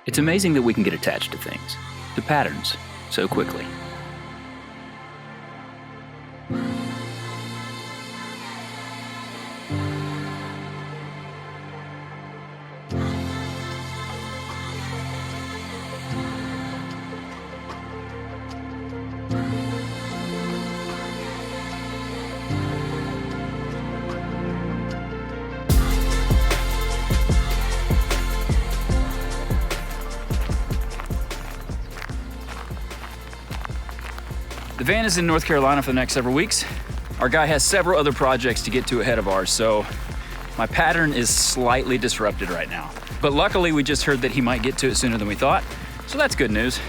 It's amazing that we can get attached to things, to patterns, so quickly. The van is in North Carolina for the next several weeks. Our guy has several other projects to get to ahead of ours, so my pattern is slightly disrupted right now. But luckily, we just heard that he might get to it sooner than we thought, so that's good news.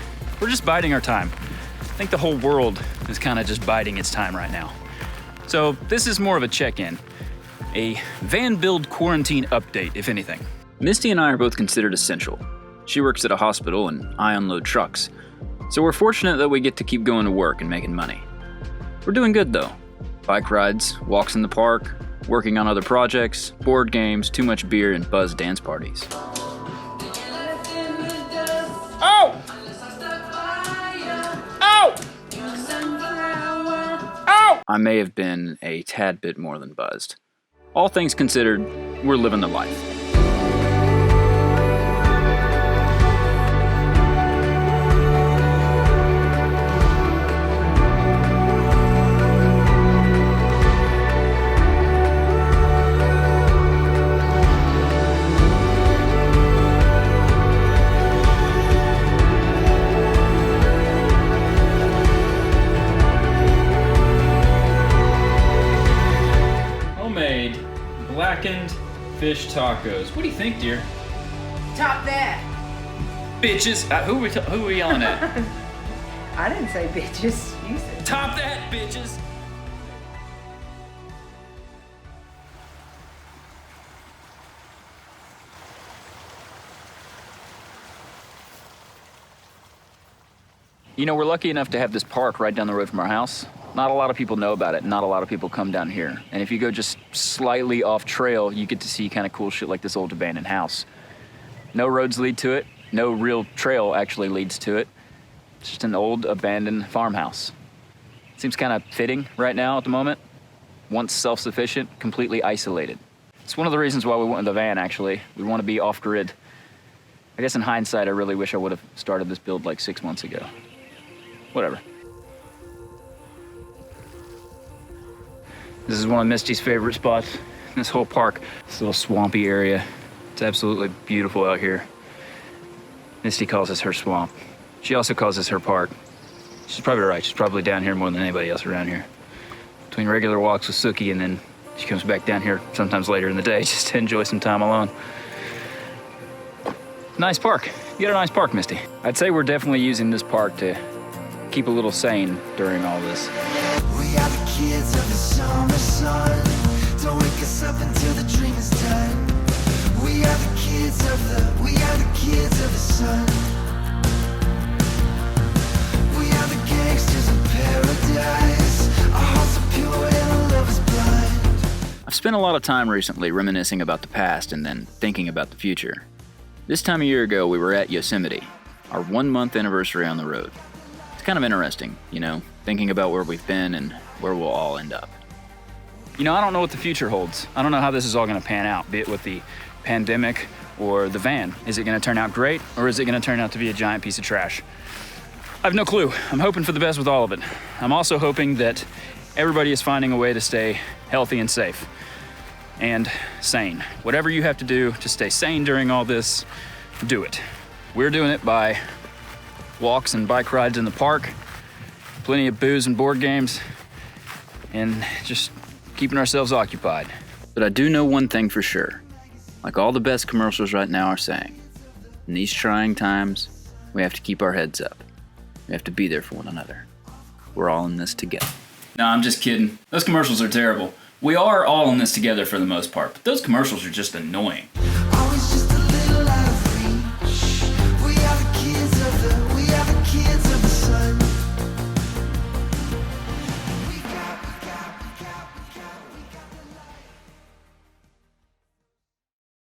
We're just biding our time. I think the whole world is kind of just biding its time right now. So this is more of a check-in, a van build quarantine update, if anything. Misty and I are both considered essential. She works at a hospital and I unload trucks. So we're fortunate that we get to keep going to work and making money. We're doing good though. Bike rides, walks in the park, working on other projects, board games, too much beer, and buzz dance parties. Oh! Oh! Oh! I may have been a tad bit more than buzzed. All things considered, we're living the life. Blackened fish tacos. What do you think, dear? Top that. Bitches. Who are we yelling at? I didn't say bitches. You said. Top that, bitches. You know, we're lucky enough to have this park right down the road from our house. Not a lot of people know about it. Not a lot of people come down here. And if you go just slightly off trail, you get to see kind of cool shit like this old abandoned house. No roads lead to it. No real trail actually leads to it. It's just an old abandoned farmhouse. Seems kind of fitting right now at the moment. Once self-sufficient, completely isolated. It's one of the reasons why we went in the van, actually. We want to be off-grid. I guess in hindsight, I really wish I would have started this build like 6 months ago. Whatever. This is one of Misty's favorite spots in this whole park. This little swampy area. It's absolutely beautiful out here. Misty calls this her swamp. She also calls this her park. She's probably right. She's probably down here more than anybody else around here. Between regular walks with Sookie and then she comes back down here sometimes later in the day just to enjoy some time alone. Nice park. You got a nice park, Misty. I'd say we're definitely using this park to keep a little sane during all this. We are the kids of the summer sun. Don't wake us up until the dream is done. We are the kids of the sun. We are the gangsters of paradise. Our hearts are pure and our love is blind. I've spent a lot of time recently reminiscing about the past and then thinking about the future. This time a year ago, we were at Yosemite, our 1 month anniversary on the road. It's kind of interesting, you know, thinking about where we've been and where we'll all end up. You know, I don't know what the future holds. I don't know how this is all going to pan out, be it with the pandemic or the van. Is it going to turn out great, or is it going to turn out to be a giant piece of trash? I have no clue. I'm hoping for the best with all of it. I'm also hoping that everybody is finding a way to stay healthy and safe and sane. Whatever you have to do to stay sane during all this, do it. We're doing it by walks and bike rides in the park, plenty of booze and board games, and just keeping ourselves occupied. But I do know one thing for sure. Like all the best commercials right now are saying, in these trying times, we have to keep our heads up. We have to be there for one another. We're all in this together. No, I'm just kidding. Those commercials are terrible. We are all in this together for the most part, but those commercials are just annoying.